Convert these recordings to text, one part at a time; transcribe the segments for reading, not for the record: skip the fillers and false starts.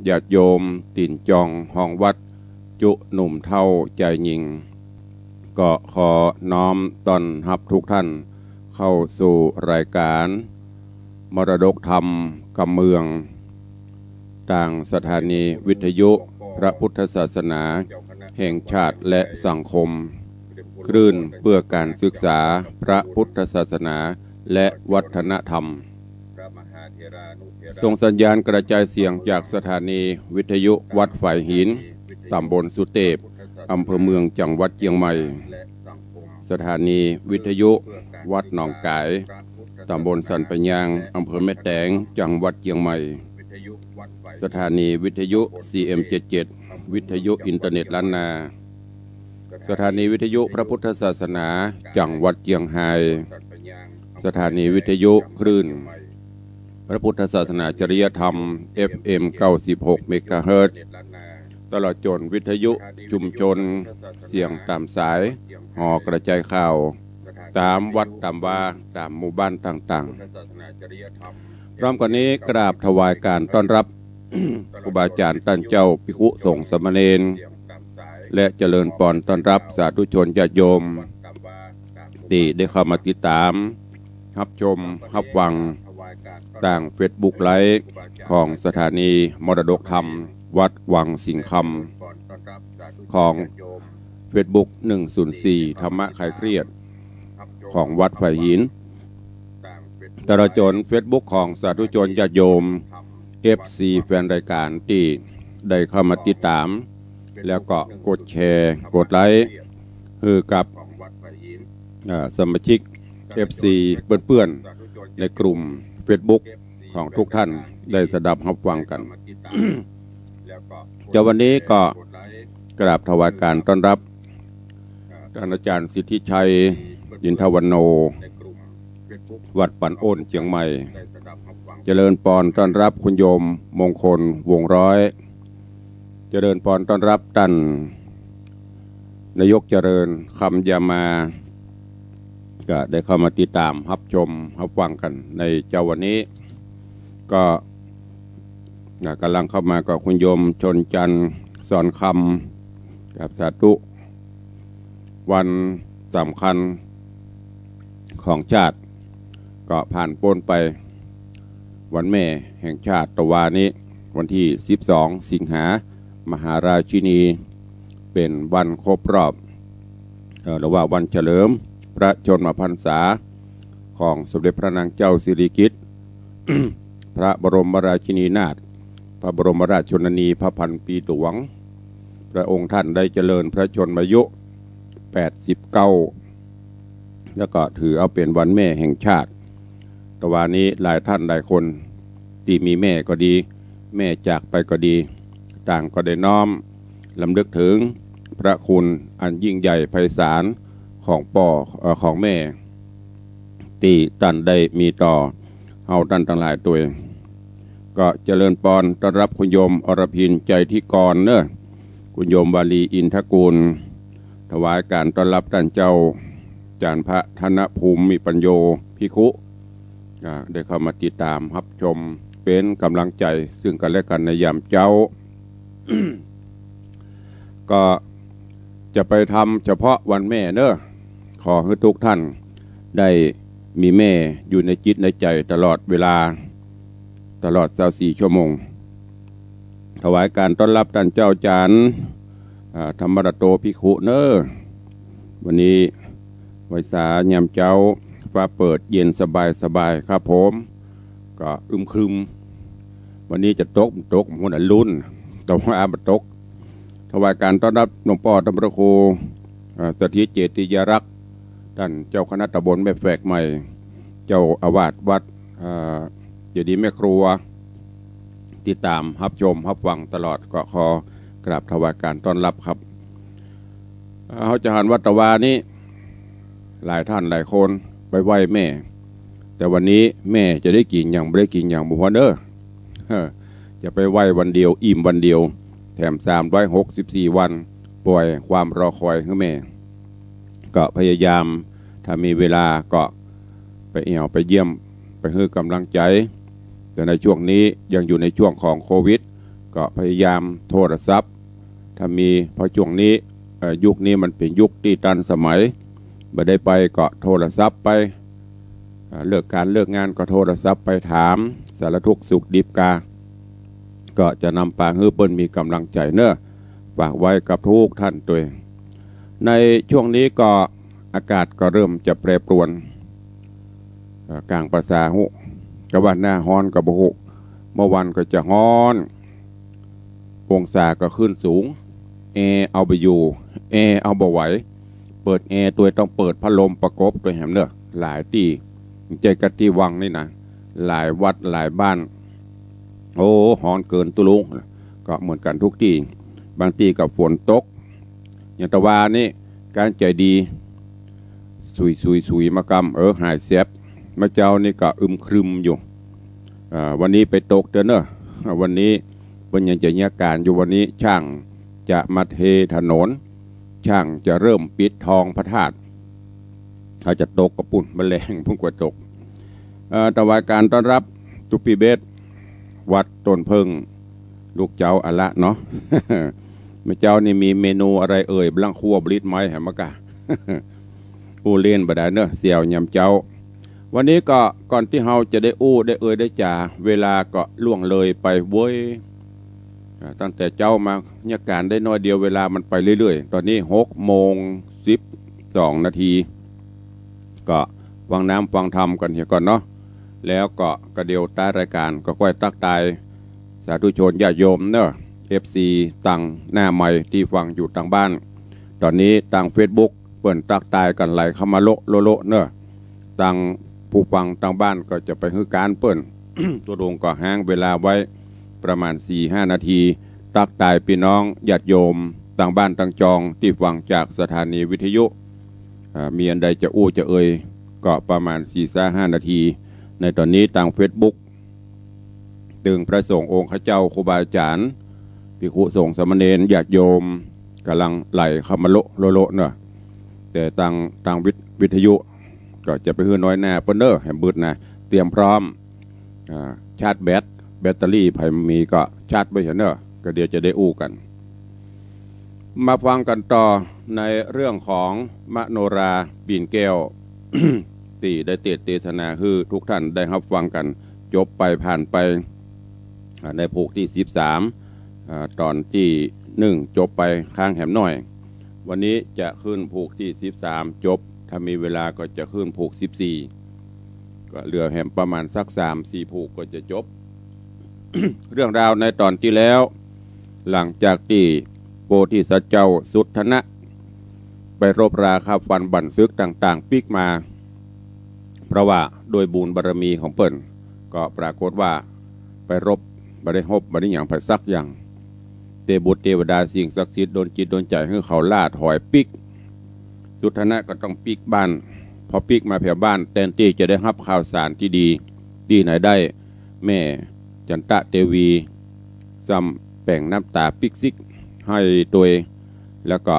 ญาติโยมติ่นจองห้องวัดจุหนุ่มเท่าใจยิงก็ขอน้อมต้อนรับทุกท่านเข้าสู่รายการมรดกธรรมกำเมืองต่างสถานีวิทยุพระพุทธศาสนาแห่งชาติและสังคมคลื่นเพื่อการศึกษาพระพุทธศาสนาและวัฒนธรรมส่งสัญญาณกระจายเสียงจากสถานีวิทยุวัดฝ่ายหินตำบลสุเทพอำเภอเมืองจังหวัดเชียงใหม่สถานีวิทยุวัดหนองกายตำบลสันปะยางอำเภอแม่แตงจังหวัดเชียงใหม่สถานีวิทยุ CM77 วิทยุอินเทอร์เน็ตล้านนาสถานีวิทยุพระพุทธศาสนาจังหวัดเชียงรายสถานีวิทยุคลื่นพระพุทธศาสนาจริยธรรม FM 96 เมกะเฮิรตซ์ตลอดจนวิทยุชุมชนเสียงตามสายหอกระจายข่าวตามวัดตามวาตามหมู่บ้านต่างๆพร้อมกันนี้กราบถวายการต้อนรับ ครูบาอาจารย์ท่านเจ้าภิกขุสงฆ์สามเณรและเจริญพรต้อนรับสาธุชนญาติโยมที่ได้เข้ามาติดตามรับชมรับฟังต่างเฟซบุ๊กไลฟ์ของสถานีมรดกธรรมวัดวังสิงคำของเฟซบุ๊ก104ธรรมะคลายเครียดของวัดฝ่ายหินตลอดจนเฟซบุ๊กของสาธุชนญาติโยม FC แฟนรายการที่ได้เข้ามาติดตามแล้วก็กดแชร์กดไลค์คือกับสมาชิก FC เพื่อนๆในกลุ่ม Facebook ของทุกท่านได้สดับรับฟังกัน จากวันนี้ก็กราบถวายการต้อนรับท่านอาจารย์สิทธิชัยยินทวันโนวัดปันโอนเชียงใหม่เจริญพรต้อนรับคุณโยมมงคลวงร้อยเจริญพรต้อนรับท่านนายกเจริญคำยามาก็ได้เข้ามาติดตามรับชมรับฟังกันในเจ้าวันนี้ก็กำลังเข้ามากับคุณโยมชนจันทร์สอนคำกับสาธุวันสำคัญของชาติก็ผ่านพ้นไปวันแม่แห่งชาติตะวานี้วันที่12สิงหามหาราชินีเป็นวันครบรอบหรือว่าวันเฉลิมพระชนมพรรษาของสมเด็จพระนางเจ้าสิริกิติ์ พระบรมราชินีนาถพระบรมราชชนนีพระพันปีหลวงพระองค์ท่านได้เจริญพระชนมายุ89แล้วก็ถือเอาเป็นวันแม่แห่งชาติตะวันนี้หลายท่านหลายคนที่มีแม่ก็ดีแม่จากไปก็ดีต่างก็ได้น้อมลำลึกถึงพระคุณอันยิ่งใหญ่ไพศาลของของแม่ที่ท่านได้มีต่อเฮาท่านทั้งหลายตัวเองก็เจริญพรต้อนรับคุณโยมอรพินใจที่กรเนอะคุณโยมวาลีอินทกูลถวายการต้อนรับท่านเจ้าจารย์พระธนภูมิปัญโยภิกขุได้เข้ามาติดตามรับชมเป็นกำลังใจซึ่งกันและกันในยามเจ้า ก็จะไปทำเฉพาะวันแม่เนอะขอให้ทุกท่านได้มีแม่อยู่ในจิตในใจตลอดเวลาตลอด24ชั่วโมงถวายการต้อนรับท่านเจ้าจารย์ธรรมรัตโตภิกขุเนอะวันนี้ไว้สายามเจ้าฟ้าเปิดเย็นสบายครับผมก็ครึมวันนี้จะตกมันลุ้นแต่ว่ามันตกถวายการต้อนรับหลวงพ่อธรรมรโคสถิตเจติยรักษ์ท่านเจ้าคณะตำบลแม่แฝกใหม่เจ้าอาวาสวัดเจดีย์แม่ครัวติดตามรับชมรับฟังตลอดก็ขอกราบถวายการต้อนรับครับเขาจะหันวัดตะวานี้หลายท่านหลายคนไปไหว้แม่แต่วันนี้แม่จะได้กินอย่างไม่ได้กินอย่างบุพเนอร์จะไปไหว้วันเดียวอิ่มวันเดียวแถม364วันปล่อยความรอคอยให้แม่ก็พยายามถ้ามีเวลาก็ไปเยี่ยมไปให้กำลังใจแต่ในช่วงนี้ยังอยู่ในช่วงของโควิด ก็พยายามโทรศัพท์ถ้ามีเพราะช่วงนี้ยุคนี้มันเป็นยุคที่ทันสมัยไม่ได้ไปก็โทรศัพท์ไปเลิกการเลิกงานก็โทรศัพท์ไปถามสารทุกข์สุขดิบกาก็จะนำปาฮื้อเปิ้นมีกำลังใจเนอะฝากไว้กับทุกท่านตัวในช่วงนี้ก็อากาศก็เริ่มจะแปรปรวนกลางภาษาหุกะวันหน้าฮ้อนกับบุเมื่อวันก็จะฮ้อนองศาก็ขึ้นสูงเอาไปอยู่เอาบ่ไหวเปิดตัวต้องเปิดพัดลมประกบตัวแหมเนอะหลายตีใจกะที่วังนี่นะหลายวัดหลายบ้านโอ้ฮ้อนเกินตุลุงก็เหมือนกันทุกที่บางทีกับฝนตกอย่างตะวันนี่การใจดีสุยมากำหายเสียบมาเจ้านี่ก็ครึมอยู่วันนี้ไปตกเด้อเนอะวันนี้เป็นยังจะเนี่ยการอยู่วันนี้ช่างจะมาเทถนนช่างจะเริ่มปิดทองพระธาตุถ้าจะตกกระปุ่นแมลงพุ่งกว่าตกถวายการต้อนรับจุปีเบสวัดต้นเพิงลูกเจ้าอะละเนาะ มาเจ้านี่มีเมนูอะไรบลังคั่วบลิดไม้แหมกะ อู้เล่นบดาเนอะเสี่ยวยำเจ้าวันนี้ก็ก่อนที่เฮาจะได้อู้ได้ได้จ่าเวลาก็ล่วงเลยไปเว้ยตั้งแต่เจ้ามาเนี่ยการได้น้อยเดียวเวลามันไปเรื่อยๆตอนนี้6:12 นาทีก็ฟังน้ำฟังธรรมกันเหียก่อนเนาะแล้วก็กระเดียวใต้รายการก็ค่อยตักตายสาธุชนญาติโยมเนอะ FC ตังหน้าใหม่ที่ฟังอยู่ทางบ้านตอนนี้ทาง Facebook เปิดตักตายกันไหลเข้ามาโลเนอะตังผู้ฟังทางบ้านก็จะไปฮื้อการเปิ้น ตัวดวงก็ห้างเวลาไว้ประมาณ 4-5 นาทีตักตายพี่น้องญาติโยมต่างบ้านต่างจองที่ฟังจากสถานีวิทยุมีอันใดจะอู้จะก็ประมาณ 4-5 นาทีในตอนนี้ทาง Facebook ตึงพระสงฆ์องค์ข้าเจ้าครูบาอาจารย์ภิกขุสงฆ์สามเณรญาติโยมกำลังไหลเข้ามาโลเนอะแต่ทางวิทยุก็จะไปฮื้อน้อยหน้าเปิ้นเนอแหมบึดนะเตรียมพร้อมชาร์จแบตเตอรี่ไผมีก็ชาร์จไว้เนอะก็เดี๋ยวจะได้อู้กันมาฟังกันต่อในเรื่องของมโนราปีนแก้ว ตีได้เทศนาคือทุกท่านได้รับฟังกันจบไปผ่านไปในภูกที่13ตอนที่1จบไปข้างแหมหน่อยวันนี้จะขึ้นภูกที่13จบถ้ามีเวลาก็จะขึ้นภูก14ก็เหลือแหมประมาณสัก 3-4 ภูกก็จะจบ เรื่องราวในตอนที่แล้วหลังจากที่โพธิสัตว์เจ้าสุทธนะไปรบราคาฟันบั่นซึกต่างๆปิกมาเพราะว่าโดยบุญบารมีของเปิ้นก็ปรากฏว่าไปรบบ่ได้อย่างไผซักอย่างเทบุตรเทวดาสิ่งศักดิ์สิทธิ์โดนจิตโดนใจให้เขาล่าถอยปิกสุทธนะก็ต้องปิกบ้านพอปิกมาแผ่บ้านแทนที่จะได้รับข่าวสารที่ดีที่ไหนได้แม่จันตะเทวีซ้ำแป่งน้ำตาปิกซิกให้ตัวแล้วก็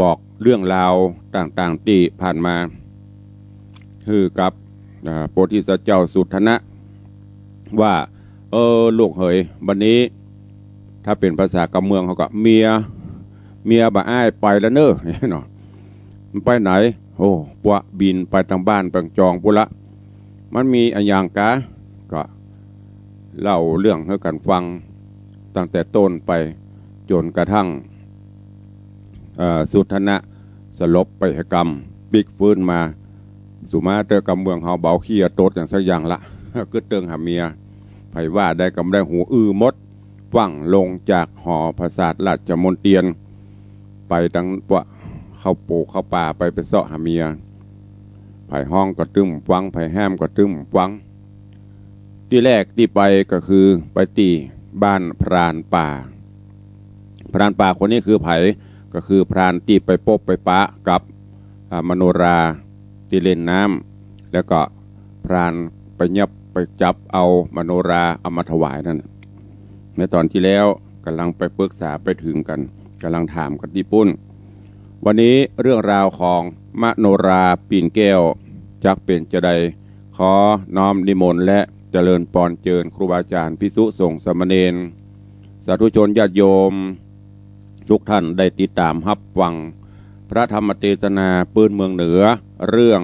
บอกเรื่องราวต่างๆที่ผ่านมาคือกับโพธิสัตว์เจ้าสุทธนะว่าลูกเหยวันนี้ถ้าเป็นภาษากำเมืองเขาก็เมียบ่อ้ายไปแล้วเนอะเนาะมันไปไหนโอ้ปวบินไปทางบ้านปังจองปุละมันมีอันอย่างกะก็เล่าเรื่องให้กันฟังตั้งแต่ต้นไปจนกระทั่งสุทธนะสลบไปกรรมปิกฟื้นมาสุมาเตอกำเมืองเฮาเบาขี้โตดอย่างสักอย่างละก็เติงหาเมียไผว่าได้กำได้หูมดฟั่งลงจากหอปราสาทราชมนเทียนไปดังปะเข้าปูเข้าป่าไปเสาะหาเมียไผห้องก็ตึมฟังไผแฮมก็ตึมฟังที่แรกที่ไปก็คือไปตีบ้านพรานป่าคนนี้คือไผก็คือพรานที่ไปพบไปปะกับมโนราที่เล่นน้ำแล้วก็พรานไปยับไปจับเอามโนราเอามาถวายนั่นในตอนที่แล้วกำลังไปปรึกษาไปถึงกันกำลังถามกันที่ปุ้นวันนี้เรื่องราวของมโนราปีนแก้วจักเป็นจะใดขอน้อมนิมนต์และเจริญปอนเจิญครูบาอาจารย์ภิกษุสงฆ์สามเณร สาธุชนญาติโยมทุกท่านได้ติดตามรับฟังพระธรรมเทศนาปืนเมืองเหนือเรื่อง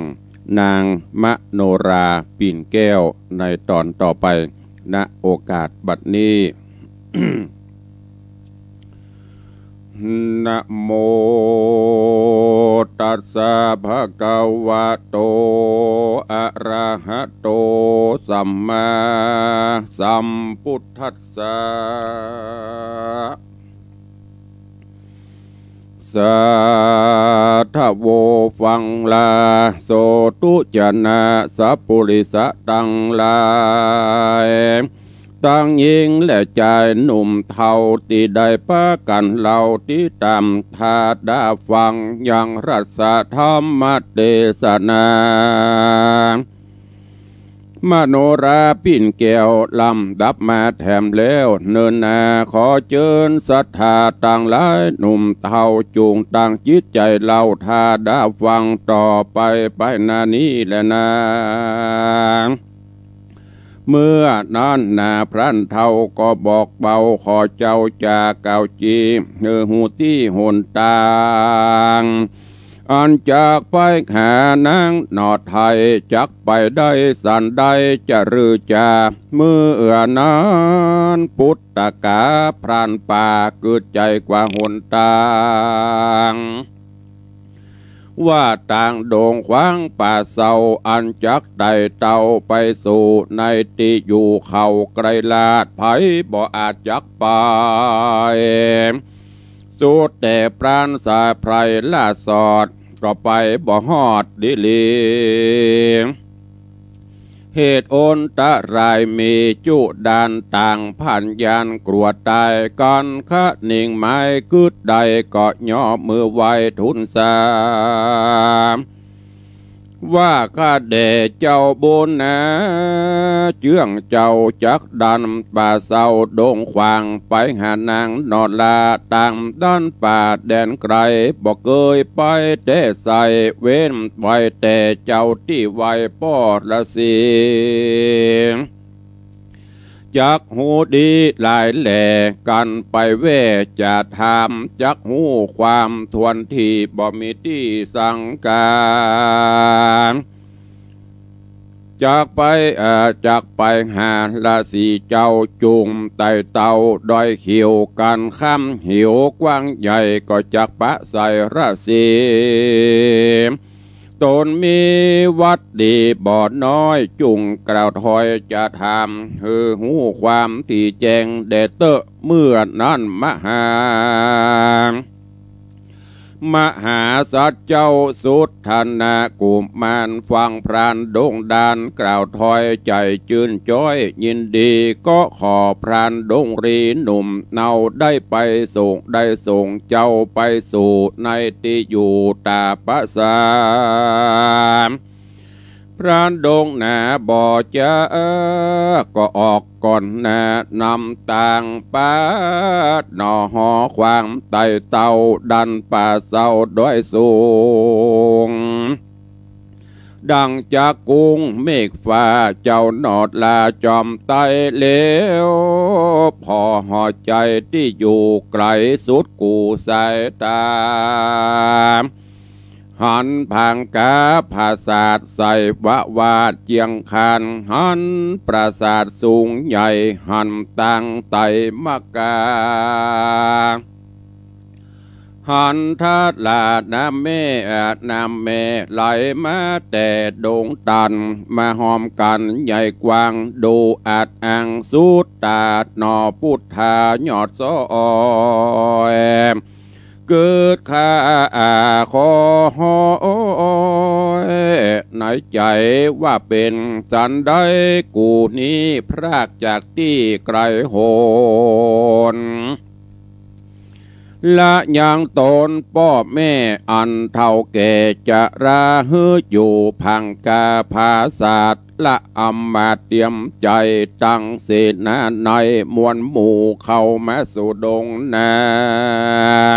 นางมโนราปิ่นแก้วในตอนต่อไปณโอกาสบัดนี้ นะโมตัสสะภะคะวะโตอะระหะโตสัมมาสัมพุทธัสสะสาธุโวฟังลาโสตุจนะสัพพุริสะตังลายตั้งยิงและใจหนุ่มเท่าที่ได้ปะกันเหล่าที่ตามทาดาฟังอย่างรัศธรรมเทศนามโนราปิ่นแก้วลำดับมาแถมแล้วเนินนาขอเชิญศรัทธาต่างหลายหนุ่มเท่าจูงต่างจิตใจเล่าทาดาฟังต่อไปนานี้แหละนะเมื่อนั้นนาพรันเท่าก็บอกเบาขอเจ้าจากเก่าจีหูที่หนตางอันจากไปหานางนอดไทยจักไปได้สันได้จะรือจาเมื่อนั้นพุทธกาพรานป่าเกิดใจกว่าหนตางว่าต่างโด่งขวางป่าเศร้าอันจักไต่เต่าไปสู่ในที่อยู่เขาไกลลาดไผบ่อาจจักไปสุดแต่ปราณสายไพรล่าสอดก็ไปบ่ฮอดดิลีเหตุโอนตะรายมีจุดานต่างผ่านยานกรวดตายก่อนคะนิ่งไม้กึดใดก็ย่อมือไว้ทุนสาว่าข้าเดชเจ้าบุญนะเจื้องเจ้าจักดันป่าเศร้าโด่งขวางไปหานางนอดลาต่างด้านป่าแดนไกลบอกเคยไปแต่ใส่เว้นไว้แต่เจ้าที่ไว้ปอดละสีจักหูดีหลายแหล่กันไปเวจะทำจักหูความทวนที่บ่มีที่สังการจากไปหาละสีเจ้าจุงไต่เต่าดอยเขียวกันข้ามหิวกว้างใหญ่ก็จักปะใส่ราศีตนมีวัดดีบ่อน้อยจุงกล่าวถอยจะทำหูความที่แจงเดเตอเมื่อนั้นมหาสัจเจ้าสุดธนากุมารฟังพรานดงดานกล่าวถอยใจจื่นจ้อยยินดีก็ขอพรานดงรีหนุ่มเนาได้ไปส่งเจ้าไปสู่ในที่อยู่ตาปะสามพรานดงหนาบ่อจะก็ออกก่อนหน้านำต่างป้าหน่อหอความไต่เต่าดันป่าเศร้าด้วยสูงดังจากกุงเมฆฟ้าเจ้าหนอดลาจอมไตเลวพอห่อใจที่อยู่ไกลสุดกูสายตาหันพังกาภาษาใส่วาดเจียงคานหันปราสาทสูงใหญ่หันตั้งไตมกาหันทัดลาดน้ำแม่ไหลมาแต่ดงตันมาหอมกันใหญ่กว้างดูอาจอังสุดตาดหนอพุทธาหยอดซอยเกิดข้าขอในใจว่าเป็นสันได้กูนี้พรากจากที่ไกลโหนละยังตนพ่อแม่อันเท่าแก่จะราฮืออยู่พังกาภาศาสตร์ละอำมาเตรียมใจตั้งเสนาในมวลหมู่เข้ามาสู่ดงน้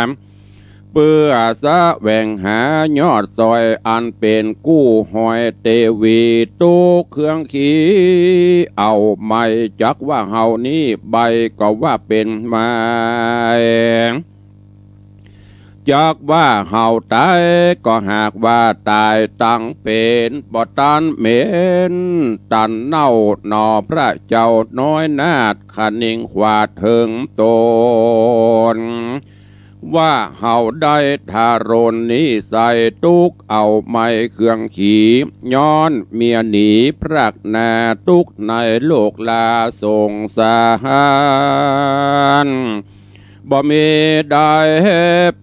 ำ เพื่อสะแหวงหายอดซอยอันเป็นกู้หอยเตวีตุกเครื่องขีเอาไม่จักว่าเฮานี้ใบก็ว่าเป็นไม้จักว่าเฮาตายก็หากว่าตายตั้งเป็นบ่ตันเหม็นตันเน่าหนอพระเจ้าน้อยนาดขนิ่งขวาถึงตนว่าเฮาได้ทารนนี้ใส่ตุกเอาไม้เครื่องขี่ย้อนเมียหนีพรักนาตุกในโลกลาสงสารบ่มีได้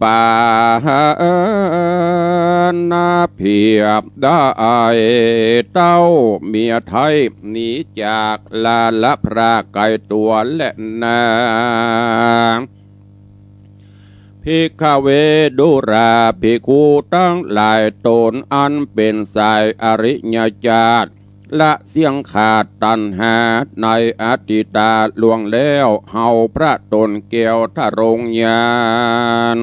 ป่านาเพียบได้เต้าเมียไทยหนีจากลาละพระไก่ตัวและนาภิกขเวดุราภิกขุตั้งหลายตนอันเป็นสายอริยญาติละเสียงขาดตัณหาในอดีตาล่วงแล้วเฮาพระตนเกี่ยวทะรงญาณ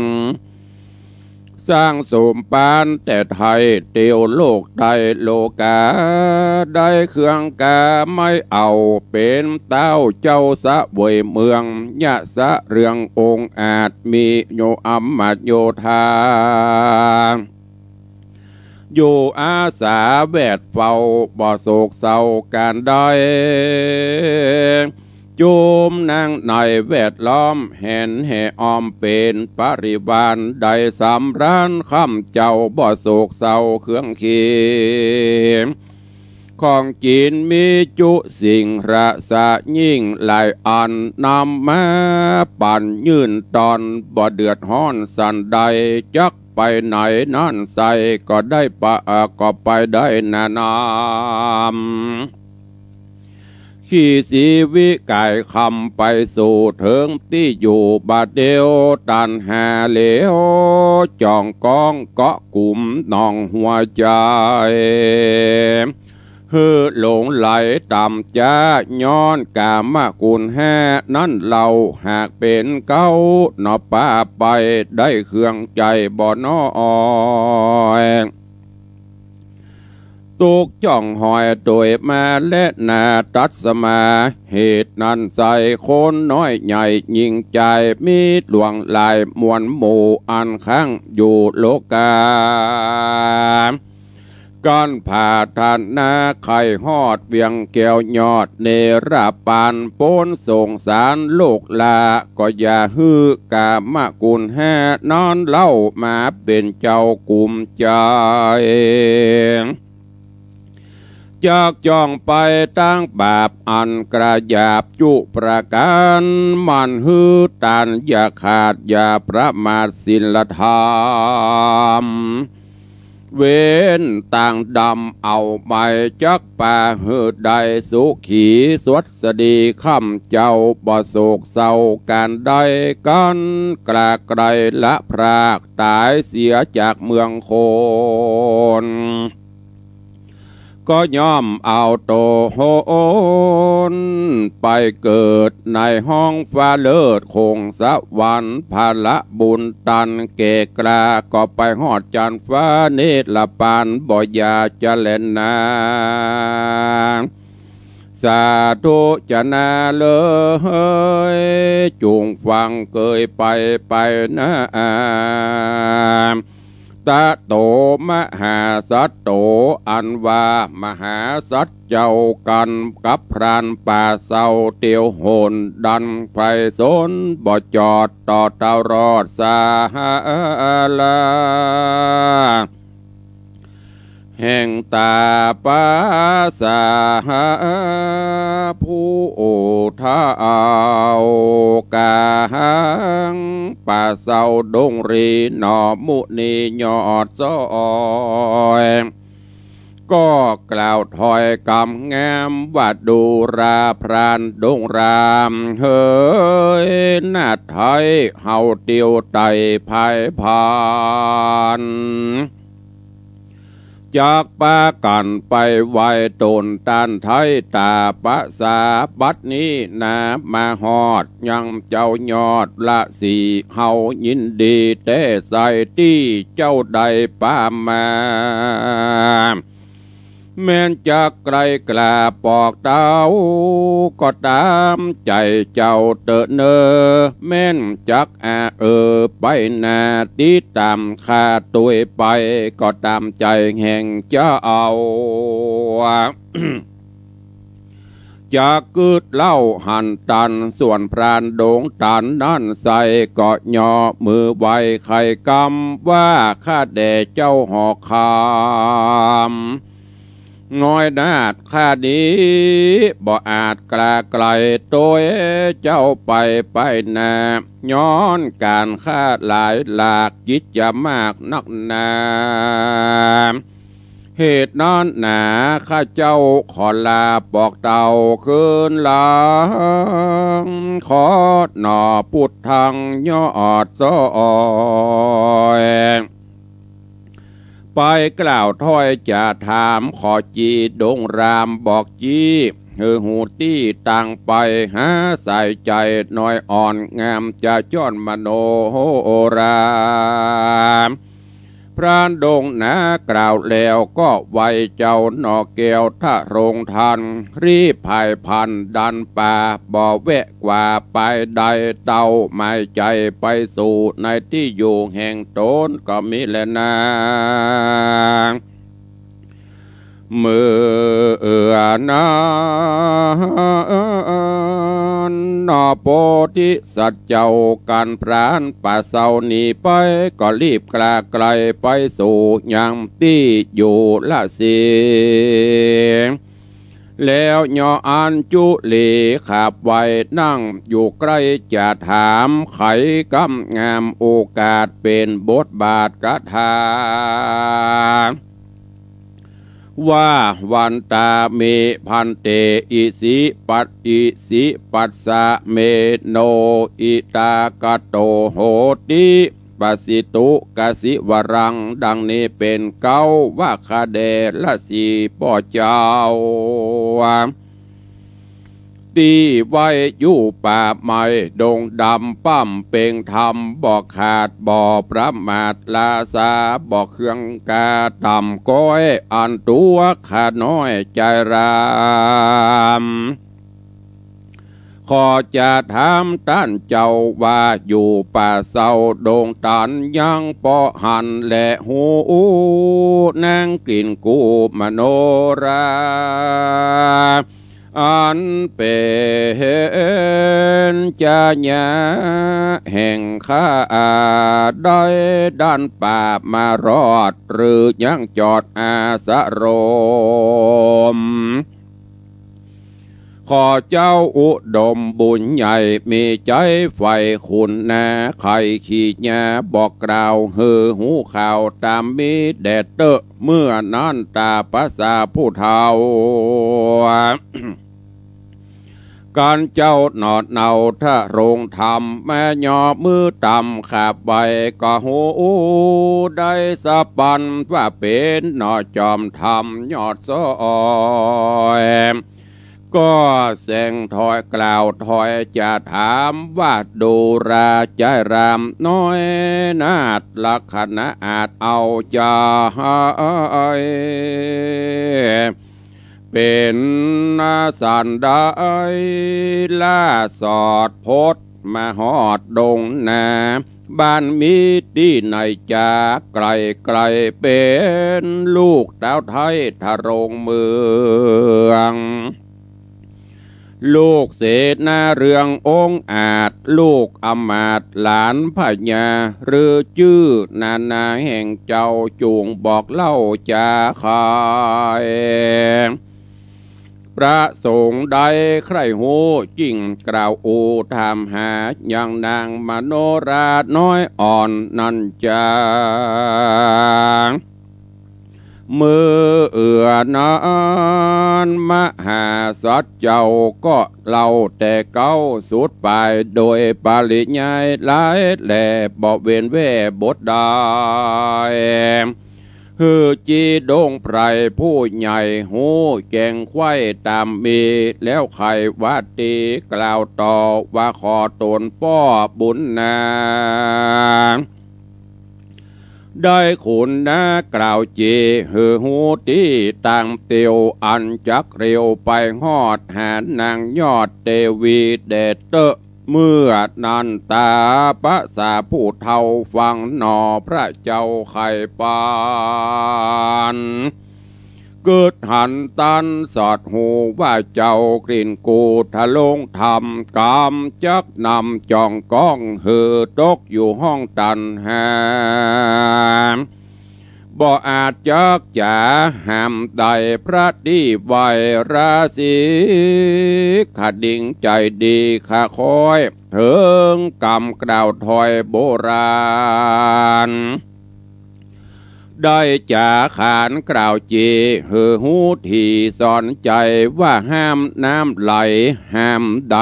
สร้างสมปานแต่ไทยเตียวโลกไทยโลกาได้เครื่องกาไม่เอาเป็นเต้าเจ้าสะบวยเมืองยะสะเรืององค์อาจมีโยอัมมาโยธาอยู่อาสาแวดเฝ้าบ่โศกเศร้าการได้จุมนางในแวดล้อมแห่นแห่ออมเป็นปริวารได้สำร้านคำเจ้าบ่โศกเศร้าเครื่องเคียงของกินมีจุสิ่งระสะยิ่งหลายอันนำมาปั่นยื่นตอนบ่เดือดห้อนสันใดจักไปไหนนั่นใส่ก็ได้ปะก็ไปได้นานามขี่สีวิกายคำไปสู่เถิงที่อยู่บาดเดียวตันหาเหลวจ่องกองเกาะกลุ่มนองหัวใจฮือหลงไหลต่ำจ้าย้อนกามกุลแห่นั่นเราหากเป็นเก้าหนอป้าไปได้เครื่องใจบ่น้อยตุกจ่องหอยโดยมาและนาตัดสมาเหตุนั้นใส่คนน้อยใหญ่ยิ่งใจมีหลวงลายมวลหมู่อันข้างอยู่โลกาก้อนผ่าทานนาไข่หอดเวียงแก้วยอดเนรปานโปนส่งสารโลกลาก็อย่าฮือกามกุลแห่นอนเล่ามาเป็นเจ้ากลุ่มใจจากจ้องไปตั้งบาปอันกระยาบจุประการมันฮือตันอย่าขาดอย่าประมาทศีลธรรมเว้นต่างดำเอาไปจักป่าหืดใดสุขีสวดสดีคำเจ้าบ่โศกเศร้าการใดกันกระไกรละพรากตายเสียจากเมืองโคนก็ย่อมเอาโตโหนไปเกิดในห้องฟ้าเลิศคงสวรรค์ภาละบุญตันเกกราก็ไปหอดจันฟ้าเนตรละปานบ่อยาจะเล่นนาสาธุจะนาเลยจุงฟังเกยไปนะตะโตมหาสัตโตอันว่ามหาสัตเจ้ากันกับพรานป่าเศร้าเตียวโหนดันไพรสนบ่จอดต่อเต้ารอดสาลาแห่งตาปาสาผู้โอท้าวกาหังป่าเศร้าดงรีหนอมุนียอดซอยก็กล่าวถอยกำงามว่าดูราพรานดงรามเฮ้ยนาไทยเฮาเตียวไตภายพาน จากปากันไปไหวตนตานไทยตาปะสาบัดนี้นามาหอดยังเจ้ายอดละสีเฮายินดีแต่ใส่ที่เจ้าใดป้ามาแม้นจากไกลกล้าปอกเต้าก็ตามใจเจ้าเตอะเนอแม่นจักไปนาตีตามข้าตัวไปก็ตามใจแห่งเจ้าเอาจากกึดเล่าหันตันส่วนพรานโด่งตันนั่นใส่เกาะย่อมือไว้ไข่กำว่าข้าแด่เจ้าหอกคามงอยนาดข้านี้บ่อาจกลาไกลตัวเจ้าไปนาย้อนการข้าหลายหลากจิตจะมากนักนาเหตุนั้นหนาข้าเจ้าขอลาบอกเต่าคืนหลังขอหน่อพุทธังยอดซอยไปกล่าวถ้อยจะถามขอจีดงรามบอกจีหูตี้ต่างไปหาใส่ใจน้อยอ่อนงามจะจ้อนมโนรามพรานดงนากล่าวแล้วก็ไวเจ้าหนอแก้วถ้าโรงทันรีบภายพันดันป่าบ่แวะกว่าไปใดเต่าไม่ใจไปสู่ในที่อยู่แห่งตนก็มีแลนาเมื่อนานอโพธิสัตว์เจ้าการพรานป่าเศร้านี้ไปก็รีบกลาไกลไปสู่ยังที่อยู่ละสีแล้วยออันจุลีขับไว้นั่งอยู่ใกล้จะถามไขกำงามโอกาสเป็นบทบาทกถาว่าวันตาเมพันเตอิสิปัตอิสิปัสสะเมโนอิตากะโตโหติปัสสิตุกสิวรังดังนี้เป็นเก้าว่าคาเดละสีป่อเจ้าตีไว้อยู่ป่าไม้ดงดำปั้มเป่งธรรมบอกขาดบ่อประมาทลาสาบอกเครื่องกาต่ำก้อยอันตัวขาดน้อยใจรามขอจะถามท่านเจ้าว่าอยู่ป่าเศร้าโด่งตันยังปอหันและหูนางกลิ่นกูมโนราอันเป็นจะญาแห่งข้าได้ด้านป่ามารอดหรือยังจอดอาสะโรมขอเจ้าอุดมบุญใหญ่มีใจไฟขุนนาไข่ขี้ญาบอกกล่าวหูข่าวตามมีแดดเตอะเมื่อนั้นตาภาษาผู้เฒ่าการเจ้าหนอดเนาถ้าโรงธรรมแม่ยอมือต่ำขาบใบก็หูได้สะปันว่าเป็นหนอจอมธรรมยอดซอยก็แสงถอยกล่าวถอยจะถามว่าดูราใจรามน้อยนาดลักษณะอาจเอาใจเป็นนาสันได้ล่าสอดพดมาหอดดงนาบ้านมีที่ไหนจากไกลไกลเป็นลูกดาวไทยทะรงเมืองลูกเศษนาเรืององอาจลูกอมาตหลานพญาหรือชื่อนาแห่งเจ้าจูงบอกเล่าจาขายพระสงฆ์ใดใครหูจริงกล่าวอูถามหาอย่างนางมโนราน้อยอ่อนนันจามือนั้นมหาสัจเจ้าก็เล่าแต่เก้าสุดไปโดยปริยายหลายแหล่บอกเว้นแว่บทได้ ฮือจีดงไพรผู้ใหญ่หูแกงไข่ตามมีแล้วไขวัดตีกล่าวต่อว่าขอตนป้อบุญนาได้ขุนนากล่าวจีฮือหูตีต่างเตียวอันจักเร็วไปฮอดหานางยอดเตวีเดชเตอเมื่อนันตาปะสาผู้เท่าฟังหนอพระเจ้าไข่ปานเกิดหันตันสอดหูว่าเจ้ากลิ่นกูทะลงทำกามจักนำจองก้องหือตกอยู่ห้องตันหาบ่อาจจักจะห้ามใดพระดีไวราศีขดิ่งใจดีข้าคอยเถิงกำกล่าวถอยโบราณได้จ่าขานกล่าวจีหือหูทีสอนใจว่าห้ามน้ำไหลห้ามใด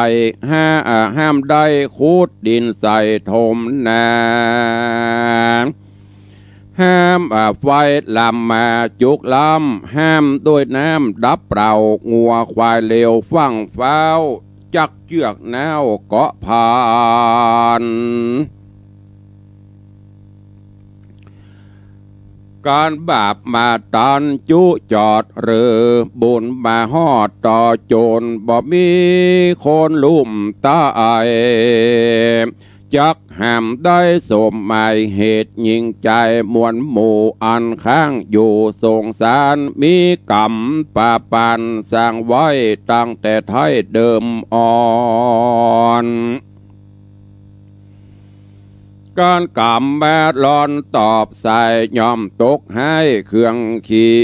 ห้ามได้คูดดินใส่ถมนาห้ามไฟลำมาจุกลำห้ามด้วยน้ำดับเปล่างัวควายเลวฟั่งเฝ้าจักเจือกแนวเกาะพานการบาปมาตันจุจอดหรือบุญมาฮอดต่อโจรบ่มีคนลุ่มตายจักห้ามได้สมหมายเหตุยิงใจมวลหมู่อันข้างอยู่สงสารมีกรรมป่าปันสร้างไว้ตั้งแต่ไทยเดิมอ่อนการกำแบดลอนตอบใส่ยอมตกให้เครื่องขี่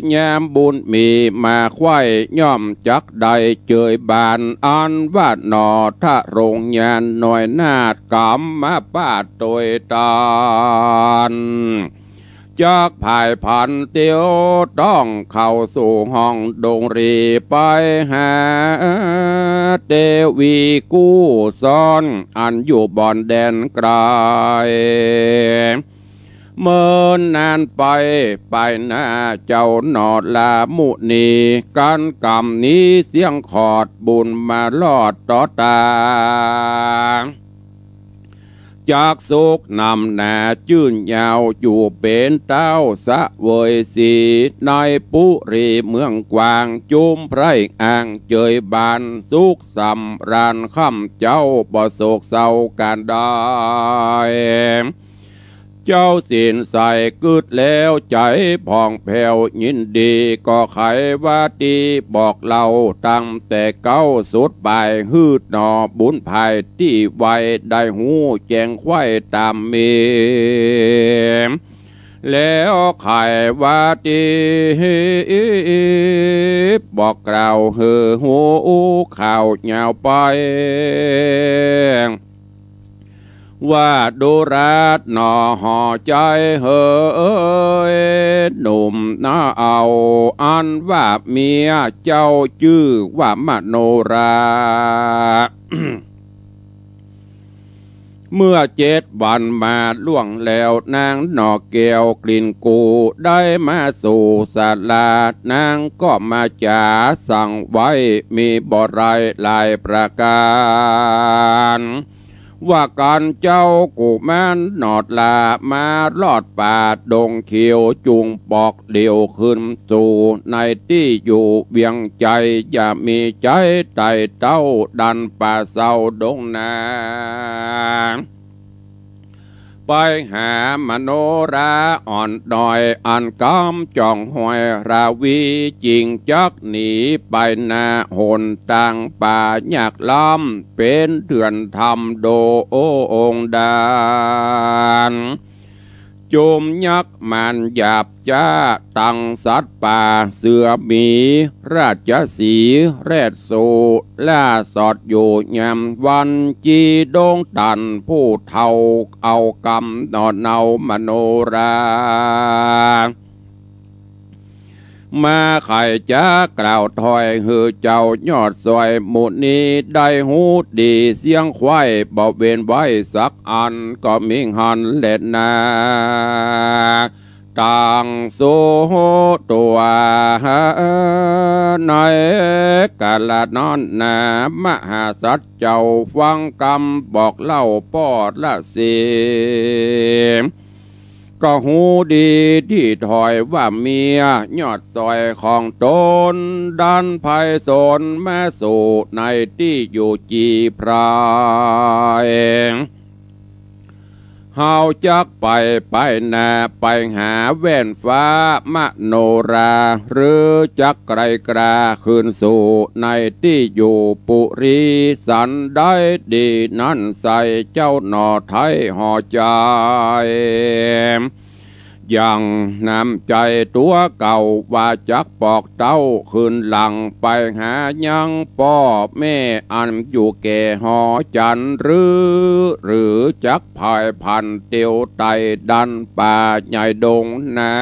แยมบุญมีมาไข่ย่อมจักใดเจยบานอันวาดหนอถ้าโรงยานหน่อยนาดกำมาปาดโดยตานจากภายพันเตียวต้องเข้าสู่ห้องดงรีไปหาเทวีกู้ซ้อนอันอยู่บ่อนแดนไกลเมื่อนานไปหน้าเจ้าหนอดลามุนีการกรรมนี้เสียงขอดบุญมาลอดต่อตาจากสุกนำหนาจื่นยาวอยู่เป็นเต้าสะเวยสีในปุรีเมืองกวางจุมไพรอ่างเจยบานสุกสำราญค่ำเจ้าบ่โศกเศร้าการได้เจ้าสินใส่กึดแล้วใจผ่องแผ้วยินดีก็ไขว่าดีบอกเล่าตั้งแต่เก้าสุดปลายฮืดหนอบุญภายที่ไวได้หูแจงไข่ตามมีแล้วไขว่าดีบอกกล่าวหือหูข่าวเหงาไปว่าดูรัดหนอห่อใจเฮ้ยหนุ่มน่าเอาอันว่าเมียเจ้าชื่อว่ามโนรา เมื่อ7 วันมาล่วงแล้วนางหนอแก้วกลิ่นกูได้มาสู่ศาลานางก็มาจ่าสั่งไว้มีบ่ไรหลายประการว่าการเจ้ากูแม่นหนอดลามาลอดป่าดงเขียวจุงปอกเดี่ยวขึ้นสู่ในที่อยู่เวียงใจอย่ามีใจไต่เต้าดันป่าเศร้าดงนาไปหามโนราอ่อนดอยอันกำจ่องหอยราวีจิงจักหนีไปนาหนต่างป่ายากล้ำเป็นเถื่อนทำโดองดานโจมยักษ์มันหยาบจ้าตั้งสัตว์ป่าเสือมีราชสีแรดโซล่าสอดอยู่ยามวันจีดงตันผู้เท่าเอากำนอนเนามโนรามาไข่จ้ากล่าวถอยหือเจ้ายอดซอยหมุนีได้หูดีเสียงควายบ่เวนไว้สักอันก็มิงหันเล็ดนา ต่างสู้ตัวในกาลนอนนามหาสัจเจ้าฟังคำบอกเล่าปอดละสีก็หูดีที่ถอยว่าเมียยอดซอยของตนดันภัยสนแม่สู่ในที่อยู่จีพรายเฮาจักไปนาไปหาแว่นฟ้ามโนราหรือจักไกลกราคืนสู่ในที่อยู่ปุรีสันได้ดีนั่นใส่เจ้าหนอไทยห่อใจยังน้ำใจตัวเก่าว่าจักปอกเต้าคืนหลังไปหายังพ่อแม่อันอยู่แก่หอจันหรือจักพายพันเตียวไตดันป่าใหญ่ดงนา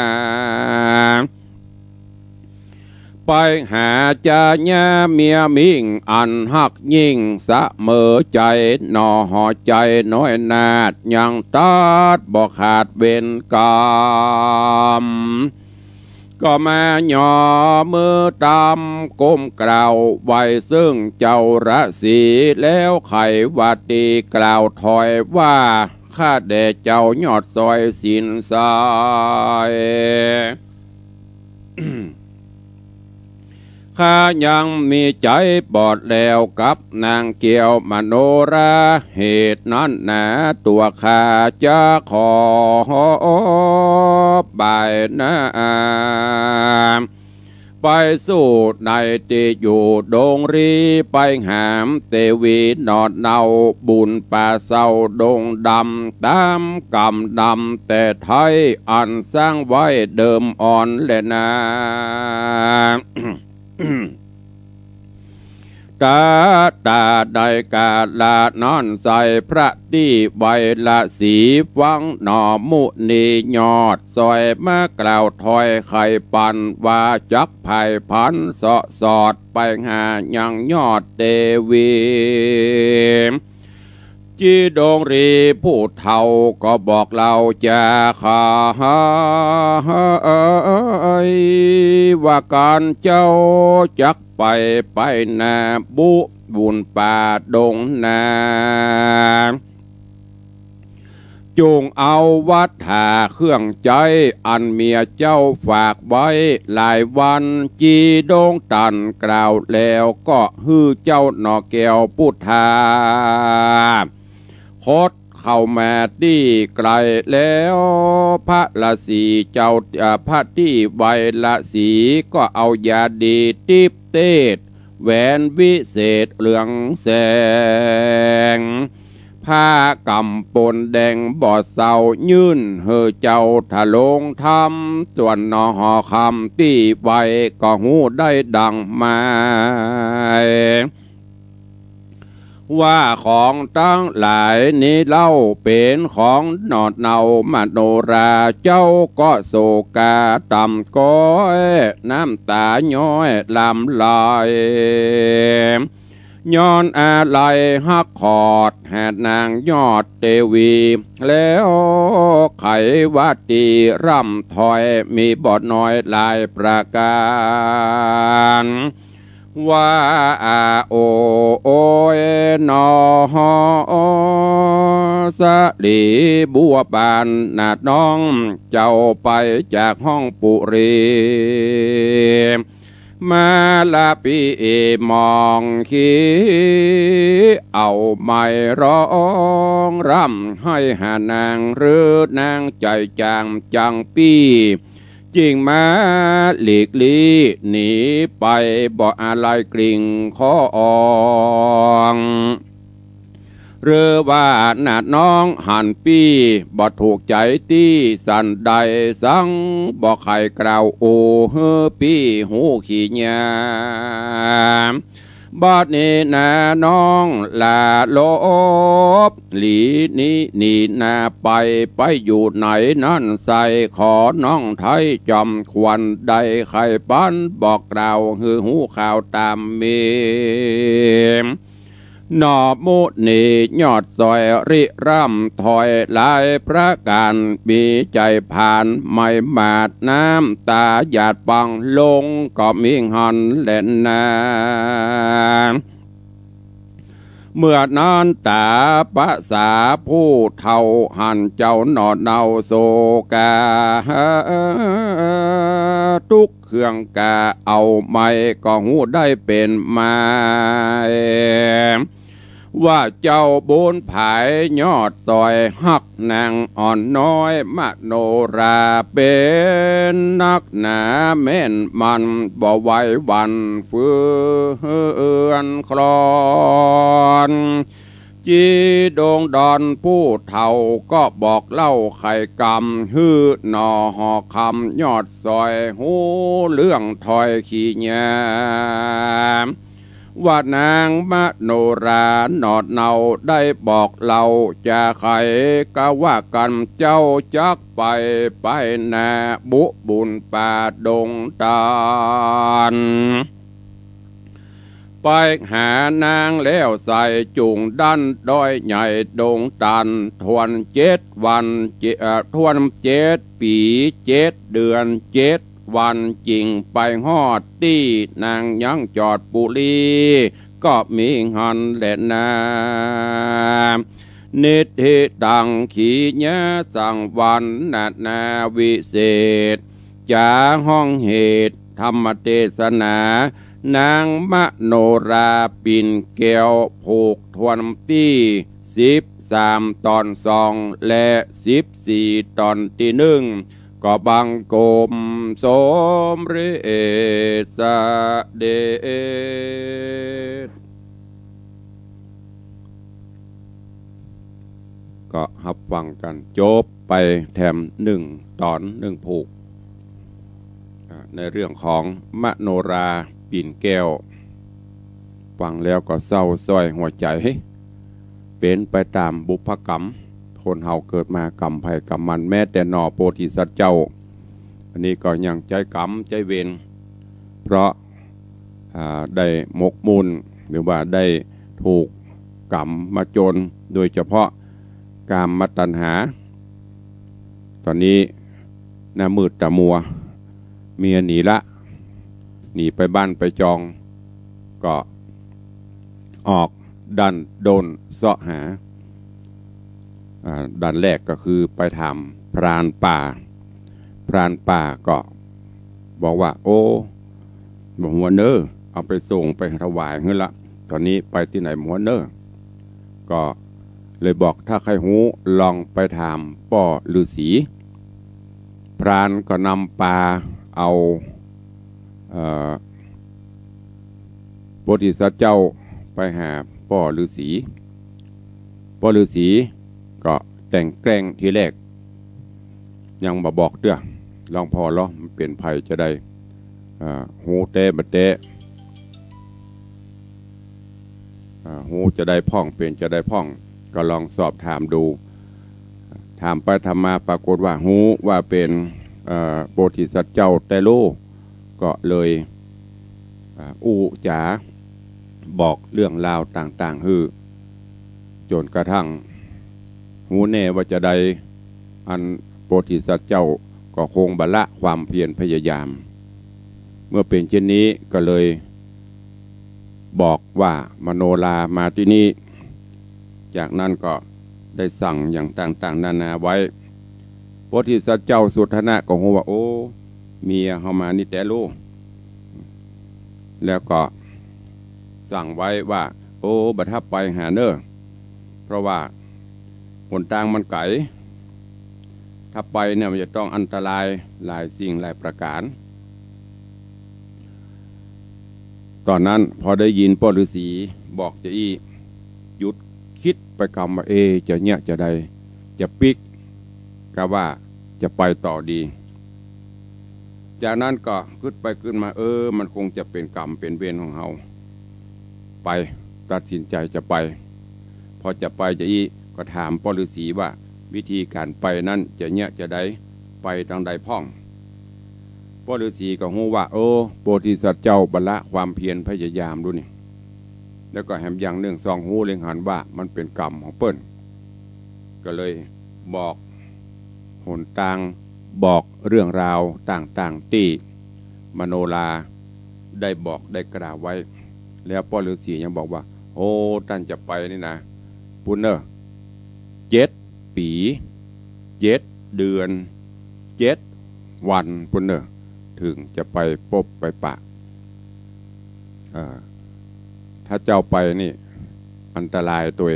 ไปหาจาญาเมียมิงอันหักยิ่งสะเมอใจหนอหอใจน้อยนาดยังตัดบ่ขาดเวรกรรมก็มาหย่อมือตำก้มกล่าวไว้ซึ่งเจ้าระสีแล้วไขวัดดีกล่าวถอยว่าข้าแด่เจ้ายอดซอยสินสายข้ายังมีใจบอดแล้วกับนางเกี่ยวมโนราเหตุนั้นหนาตัวข้าจะขอบายนาไปสู่ในที่อยู่ดงรีไปหามเตวีนอดเนาบุญป่าเศร้าดงดำตามกำดำแต่ไทยอันสร้างไว้เดิมอ่อนและนา ตาได้กาลานอนใส่พระที่ใบละสีฟังหนอมุนียอดซอยมากล่าวถอยไข่ปันว่าจักไผ่พันสอดไปหายังยอดเตวีจีดงรีผู้เฒ่าก็บอกเราจะขาว่าการเจ้าจักไปนาบุญป่าดงนาจงเอาวัดหาเครื่องใจอันเมียเจ้าฝากไว้หลายวันจีดงตันกล่าวแล้วก็ฮือเจ้าหนอแก้วพุทธาคดเข้ามาที่ไกลแล้วพระละสีเจ้าพระที่ใบละสีก็เอายาดีติบเตดแหวนวิเศษเหลืองแสงผ้ากำปนแดงบอดเศร้ายื่นเฮอเจ้าทะลงทำส่วนนอหอคำที่ใบก็หูได้ดังมาว่าของตั้งหลายนี้เล่าเป็นของหนอดเนามโนราเจ้าก็โศกาต่ำก้อยน้ำตาย้อยลำลายย้อนอะไรฮักขอดแหดนางยอดเตวีแล้วไขวัดตีร่ำถอยมีบทน้อยลายประการว่าโอยนอสลีบัวบานนาดน้องเจ้าไปจากห้องปุรีมาละปีมองขี้เอาไม่ร้องร่ำให้หานางหรือนางใจจางจังปีจริงมาหลีกลี่หนีไปบ่อะไรกริ่งคอองหรือว่าหนาดน้องหันปีบ่ถูกใจที่สันใดสังบ่ใครกล่าวโอ้เฮอปีหูขี้ยามบัดนี้นาน้องลาลบหลีนี้นี่นาไปอยู่ไหนนั่นใส่ขอน้องไทยจำควันใดใครปั้นบอกกล่าวคือหูข่าวตามเม หนอมุนียอดซอยริร่ำถอยลายพระการมีใจผ่านไม่มาดน้ำตาหยาดปังลงก็มีหอนเล่นนาเมื่อนอนตาภาษาผู้เท่าหันเจ้าหนอดเนาโศกาทุกเครื่องกาเอาไม่ก็หูได้เป็นมาว่าเจ้าบุญผายยอดต่อยหักนางอ่อนน้อยมโนราเป็นนักหนาเม่นมันบ่ไหววันฟื้นคลอนจีดงดอนผู้เฒ่าก็บอกเล่าไข่กำฮือหนอหอคำยอดซอยหูเรื่องถอยขี้แยมว่านางมโนราหนอดเนาได้บอกเราจะไขก็ว่ากันเจ้าจักไปนาบุบุญป่าดงตานไปหานางแล้วใส่จุงดันด้อยใหญ่ดงตันทวน7 วันทวน7 ปี7 เดือน7 วันจริงไปฮอดที่นางยังจอดปุรีก็มีหันแหละนานิธิตังขีญะสังวันนาวิเศษจาห้องเหตุธรรมเทศนานางมโนราปิ่นแก้วผูกทวนที่13 ตอน 2และ14 ตอนที่ 1ก็บังกมสมฤทธิ์เดชก็ฮับฟังกันจบไปแถม1 ตอน 1 ผูกในเรื่องของมโนราปิ่นแก้วฟังแล้วก็เศร้าส้อยหัวใจเป็นไปตามบุพกรรมคนเฮาเกิดมากรรมภัยกรรมมันแม้แต่หนอโพธิสัตว์เจ้าอันนี้ก็ยังใจกรรมใจเวรเพราะได้หมกมุ่นหรือว่าได้ถูกกรรมมาจนโดยเฉพาะกามมตัณหาตอนนี้หน้ามืดตามัวเมียหนีไปบ้านไปจองก็ออกดันโดนเสาะหาดันแรกก็คือไปถามพรานป่าก็บอกว่าโอ้บอกหัวเนอเอาไปส่งไปถวายเงินละตอนนี้ไปที่ไหนหัวเนอก็เลยบอกถ้าใครหูลองไปถามป่อฤาษีพรานก็นำปลาเอาโพธิสัตว์เจ้าไปหาป่อฤาษีก็แต่งแกล้งทีแรกยังมาบอกเด้อลองพอแล้วมันเปลี่ยนภัยจะได้หูเตะบะเตะหูจะได้พ่องเปลี่ยนจะได้พ่องก็ลองสอบถามดูถามไปทำมาปรากฏว่าหูว่าเป็นโพธิสัตว์เจ้าแต่โลก็เลยจ๋าบอกเรื่องราวต่างๆฮือจนกระทั่งหูแน่ว่าจะได้อันโพธิสัตว์เจ้าก็คงบละความเพียรพยายามเมื่อเป็นเช่นนี้ก็เลยบอกว่ามโนรามาที่นี่จากนั้นก็ได้สั่งอย่างต่างๆนานาไว้โพธิสัตว์เจ้าสุทธนะก็ฮู้ว่าโอ้เมียเฮามานี่แต่ลูกแล้วก็สั่งไว้ว่าโอ้บัดทับไปหาเนอเพราะว่าหนทางมันไกลถ้าไปเนี่ยมันจะต้องอันตรายหลายสิ่งหลายประการตอนนั้นพอได้ยินพ่อฤาษีบอกจะหยุดคิดไปคำว่าจะเนี่ยจะได้จะปิกก็ว่าจะไปต่อดีจากนั้นก็ขึ้นมามันคงจะเป็นกรรมเป็นเวรของเราไปตัดสินใจจะไปพอจะไปก็ถามพ่อฤาษีว่าวิธีการไปนั้นจะเนี่ยจะได้ไปทางใดพ่องพ่อฤาษีก็ฮู้ว่าโพธิสัตว์เจ้าบรรละความเพียรพยายามดูนี่ แล้วก็แหมอย่างหนึ่งซองหูเลียงหันว่ามันเป็นกรรมของเปิ้นก็เลยบอกหนต่างบอกเรื่องราวต่างๆที่มโนราได้บอกได้กล่าวไว้แล้วพ่อฤาษียังบอกว่าโอ้ท่านจะไปนี่นะปุณเนอร์7 ปี7 เดือน7 วันปุณเนอร์ถึงจะไปพบไปปะถ้าเจ้าไปนี่อันตรายตัว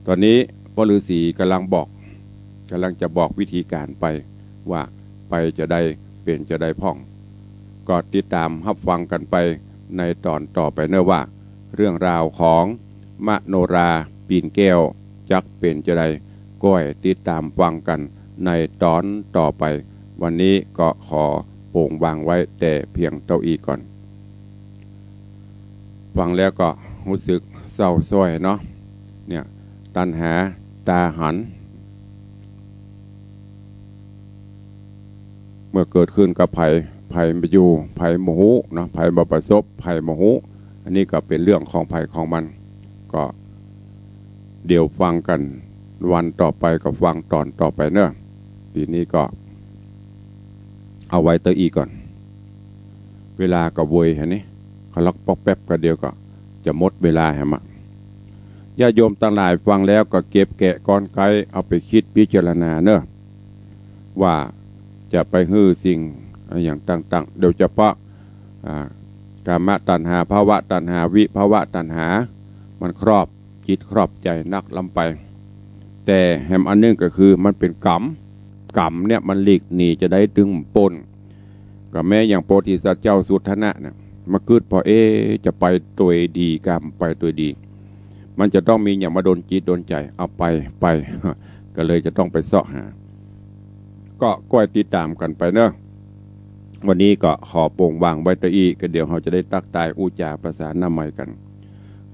ตอนนี้พ่อฤาษีกำลังจะบอกวิธีการไปว่าไปจะได้เป็นจะได้พ่องก็ติดตามรับฟังกันไปในตอนต่อไปเนอะว่าเรื่องราวของมโนราปีนแก้วจักเป็นจะได้ก้อยติดตามฟังกันในตอนต่อไปวันนี้ก็ขอโป่งวางไว้แต่เพียงเท่าอีก่อนฟังแล้วก็รู้สึกเศร้าส้อยเนาะเนี่ยตัณหาตาหันเมื่อเกิดขึ้นกับภัยมาอยู่ภัยโมโหเนาะภัยมาประสบภัยโมโหอันนี้ก็เป็นเรื่องของภัยของมันก็เดี๋ยวฟังกันวันต่อไปก็ฟังตอนต่อไปเนอะทีนี้ก็เอาไว้เตออีก่อนเวลาก็เวยเห็นนี้เขาล็อกปอกแป๊บก็เดียวก็จะหมดเวลาแหมะญาติโยมทั้งหลายฟังแล้วก็เก็บแกะก้อนไกเอาไปคิดพิจารณาเนอะว่าจะไปฮื้อสิ่งอย่างต่างๆโดยเฉพาะกามตัณหาภาวะตัณหาวิภาวะตัณหามันครอบจิตครอบใจนักลำไปแต่แหมอันนึงก็คือมันเป็นกรรมเนี่ยมันหลีกหนีจะได้ดึงปนก็แม้อย่างโพธิสัตว์เจ้าสุทันนะเนี่ยมาเกิดพอจะไปตัวดีกรรมไปตัวดีมันจะต้องมีอย่างมาโดนจิตโดนใจเอาไปก็เลยจะต้องไปเสาะหาก็ก้อยติดตามกันไปเนอะวันนี้ก็ขอโป่งวางไว้ตะอีก็เดี๋ยวเราจะได้ตักตายอุจาภาษาหน้าใหม่กัน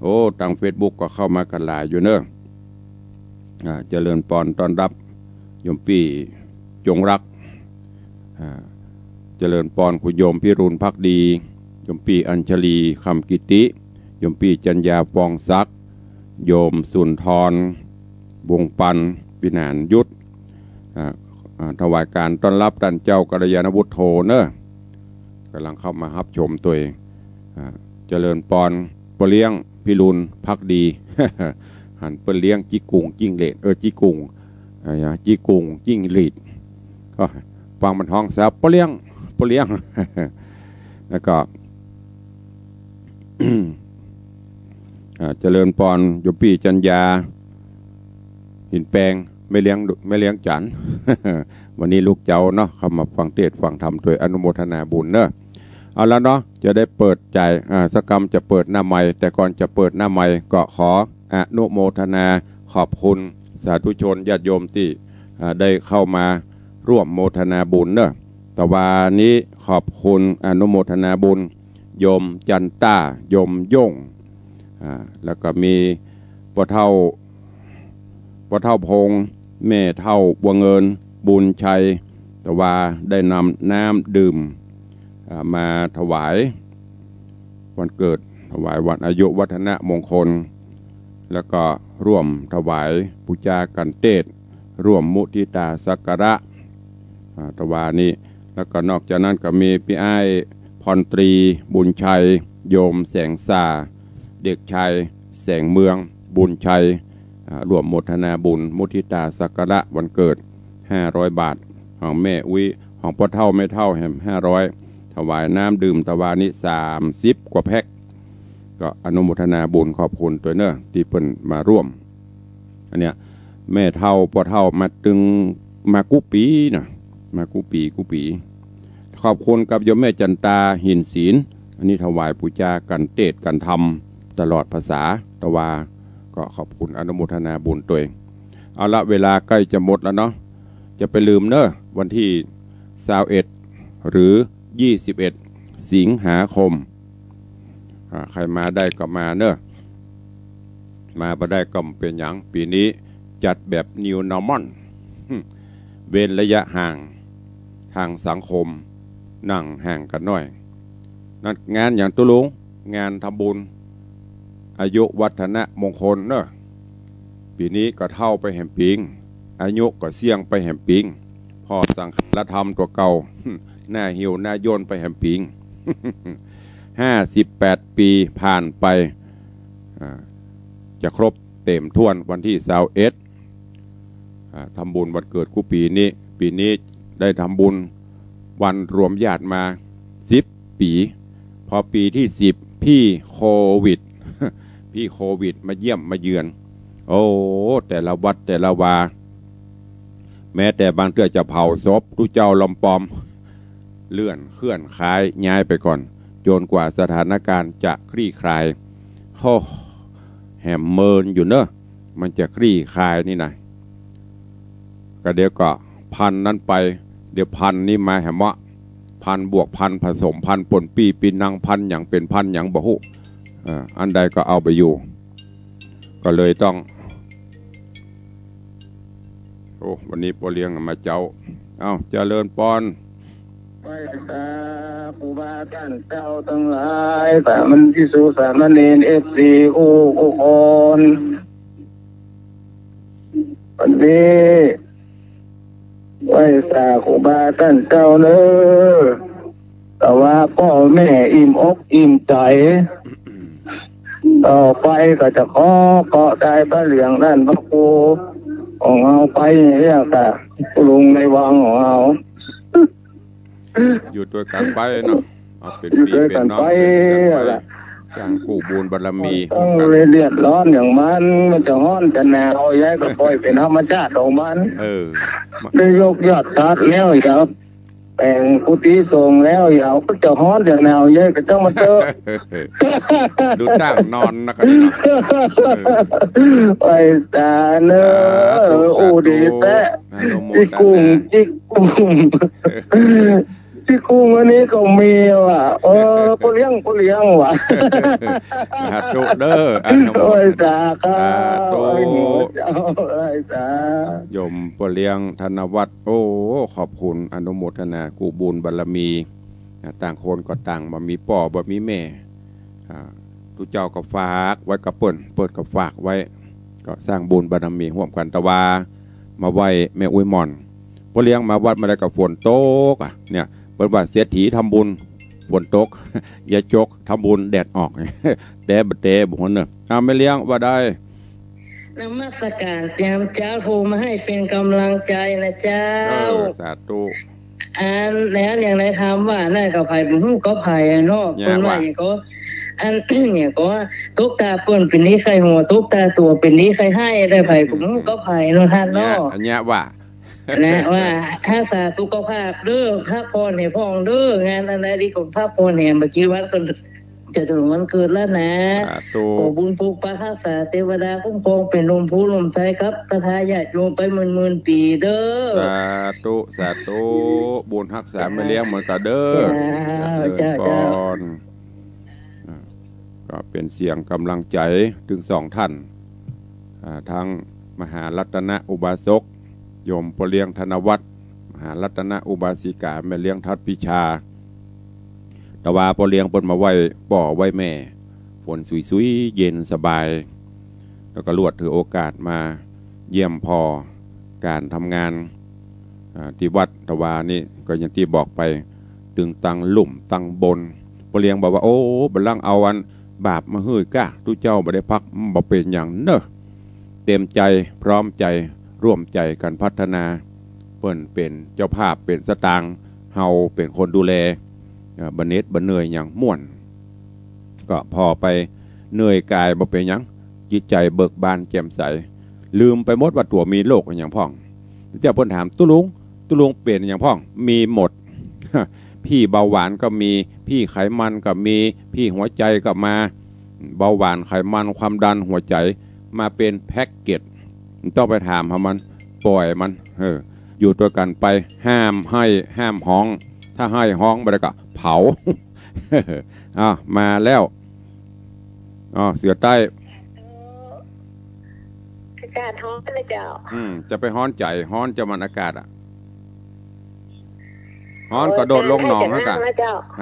โอ้ทาง Facebook ก็เข้ามากันหลายอยู่เนอะเจริญปอนต้อนรับโยมปี่จงรักเจริญปอนคุณโยมพิรุณภักดีโยมปี่อัญชลีคำกิติโยมปี่จัญญาฟองซักโยมสุนทรวงปันปินานยุทธถวายการต้อนรับท่านเจ้ากัลยาณวุฒโธเนอะกำลังเข้ามารับชมตัวเองเจริญปอนปเลี้ยงพิรุณภักดี หันเปเลี้ยงจิกุงจิ้งเหลนจิกุงจิ้งหรีดก็ฟังมันห้องแซวปเลี้ยง แล้วก็ เจริญปอนโยมปี่จัญญาหินแปลงไม่เลี้ยงจัน วันนี้ลูกเจ้าเนาะเข้ามาฟังเทศน์ฟังธรรมโดยอนุโมทนาบุญเนอะเอาแล้วเนาะจะได้เปิดใจสักกรรมจะเปิดหน้าใหม่แต่ก่อนจะเปิดหน้าใหม่ก็ขออนุโมทนาขอบคุณสาธุชนญาติโยมที่ได้เข้ามาร่วมโมทนาบุญเนอะแต่วันนี้ขอบคุณอนุโมทนาบุญโยมจันต้าโยมย่งแล้วก็มีพ่อเฒ่าพงแม่เฒ่าบัวเงินบุญชัยแต่ว่าได้นำน้ำดื่มมาถวายวันเกิดถวายวันอายุวัฒนมงคลแล้วก็ร่วมถวายปูชากันเทศร่วมมุทิตาสักการะถวายนี้แล้วก็นอกจากนั้นก็มีพี่อ้ายพรตรีบุญชัยโยมแสงสาเด็กชายแสงเมืองบุญชัยรวมโมทนาบุญมุทิตาสักการะวันเกิด500 บาทของแม่อุ้ยของพ่อเฒ่าแม่เฒ่าแห่ม500ถวายน้ำดื่มตะวานิ30 กว่าแพ็คก็อนุโมทนาบุญขอบคุณตัวเนอะที่เพิ่นมาร่วมอันเนี้ยแม่เฒ่าพ่อเฒ่ามาตึงมากุปีนะมากุปีขอบคุณกับโยมแม่จันตาหินศีลอันนี้ถวายปูชากันเทศกันธรรมตลอดภาษาตะวาก็ขอบคุณอนุโมทนาบุญตัวเองเอาละเวลาใกล้จะหมดแล้วเนาะจะไปลืมเนอะวันที่21หรือ21 สิงหาคมใครมาได้ก็มาเนอะมาบ่ได้ก็เป็นอย่างปีนี้จัดแบบ New Normal เว้นระยะห่างทางสังคมนั่งห่างกันหน่อยนั่นงานอย่างตุลุงงานทำบุญ อายุวัฒนะมงคลเนอะปีนี้ก็เท่าไปแห่มปิงอายุก็เสี่ยงไปแห่มปิงพอสังฆละธรรมตัวเก่าหน้าหิวหน้าโยนไปแห่มปิง58 ปีผ่านไปจะครบเต็มท้วนวันที่21ทำบุญวันเกิดกูปีนี้ได้ทำบุญวันรวมญาติมา10 ปีพอปีที่10พี่โควิดพี่โควิดมาเยี่ยมมาเยือนโอ้แต่ละวัดแต่ละวาแม้แต่บางเทื่อจะเผาศพทุเจ้าลำปอมเลื่อนเคลื่อนคลายย้ายไปก่อนจนกว่าสถานการณ์จะคลี่คลายเขาแหมเมินอยู่เนอะมันจะคลี่คลายนี่นะก็เดี๋ยวก็พันนั้นไปเดี๋ยวพันนี่มาแหมวะพันบวกพันผสมพันปนปีปีนังพันอย่างเป็นพันอย่างบ่หุอันใดก็เอาไปอยู่ก็เลยต้องโอ้วันนี้พ่อเลี้ยงมาเจ้าเจริญปอนไว้ตาครูบาท่านเจ้าทั้งหลายสามัญพิสุสามเณรFCอุคนวันนี้ไว้ตาครูบาท่านเจ้าเนอแต่ว่าพ่อแม่อิ่มอกอิ่มใจต่อไปก็จะขอเกาะได้พระเหลืองด้านพระครูของเราไปเรียกแต่ลุงในวังของเราอยู่ตัวกันไปเนาะเป็นปีเป็นน้องสร้างกู้บุญบารมีต้องเรียดร้อนอย่างมันจะฮ้อนจะหนาวย้ายก็ปล่อยเป็นธรรมชาติของมันได้ยกยอดตัดแล้วอย่าแต่งกุฏิส่งแล้วอย่าก็จะฮ้อนจะหนาวย้ายก็ต้องมาเจอดูตั้งนอนนะครับไปตาเนอโอ้ดีแท้จิกกุ้งที่กุ้งอันนี้ก็มีว่ะผู้เลี้ยงว่ะตุเด้อโอ้ยตาครับโอ้ยตาโยมผู้เลี้ยงธนวัฒน์โอ้ขอบคุณอนุโมทนากู้บุญบารมีต่างคนก็ต่างบ่มีพ่อบ่มีแม่ทุกเจ้าก็ฝากไว้กับเปิดก็ฝากไว้ก็สร้างบุญบารมีร่วมกันตะวามาไหว้แม่อุ้ยมอนผู้เลี้ยงมาวัดมาได้กับฝนตกเนี่ยเปิดว่าเสียถีทำบุญฝนตกอย่าจกทำบุญแดดออกแต่บเตบุญเนอะไม่เลี้ยงว่าได้นมัสการเตรียมเจ้าภูมิให้เป็นกำลังใจนะเจ้าสาธุแล้วอย่างไรทำว่าได้กับไผ่บุ้งก็ไผ่เนาะคนว่าอย่างก็เนี่ยก็ตุกตาป่นเป็นนี้ใครหัวตุกตาตัวเป็นนี้ใครให้ได้ไผ่บุ้งก็ไผ่เนาะท่านเนาะอันเนี้ยว่านะว่าถ้าสาธุก็ภาคเด้อพระพรเนี่ยพ่องเด้องานอะไรดีของพระพรเนี่ยเมื่อกี้วัดก็จะถึงวันเกิดแล้วนะขอบุญภูปะทักษาเทวดาคุ้มครองเป็นลมพูลมใสครับกระทาญาติโยมไปหมื่นปีเด้อสาธุบุญทักษาไม่เลี้ยงเหมือนกันเด้อเจ้าก็เป็นเสียงกำลังใจถึง2 ท่านทั้งมหารัตนอุบาสกโยมพ่อเลี้ยงธนวัฒน์มหารัตนอุบาสิกาแม่เลี้ยงทัดพิชาแต่ว่าพ่อเลี้ยงเปิดมาไว้ป่อไว้แม่ฝนสุยๆเย็นสบายแล้วก็ลวดถือโอกาสมาเยี่ยมพอการทำงานที่วัดตะวานี่ก็อย่างที่บอกไปตึงตังหลุ่มตังบนพ่อเลี้ยงบอกว่าโอ้บัลลังเอาวันบาปมาเฮ้ยก้าทุเจ้าบ่ได้พักบ่เป็นอย่างเนอะเต็มใจพร้อมใจร่วมใจกันพัฒนาเปิ้นเป็นเจ้าภาพเป็นสตางค์เฮาเป็นคนดูแลบันเนตบันเหนื่อยอย่างม่วนก็พอไปเหนื่อยกายบ่เป็นหยังจิตใจเบิกบานแจ่มใสลืมไปหมดว่าตัวมีโรคอย่างพ่องเจ้าเพิ่นถามตุลุงเป็นอย่างพ่องมีหมดพี่เบาหวานก็มีพี่ไขมันก็มีพี่หัวใจก็มาเบาหวานไขมันความดันหัวใจมาเป็นแพ็กเกจต้องไปถามมันปล่อยมันอยู่ตัวกันไปห้ามให้ห้ามห้องถ้าให้ห้องไปแล้วก็เผามาแล้วเสือใต้อากาศฮ้อนเลยเจ้าจะไปฮ้อนใจฮ้อนจะมันอากาศฮ้อนก็โดดลงหนองแล้วกัน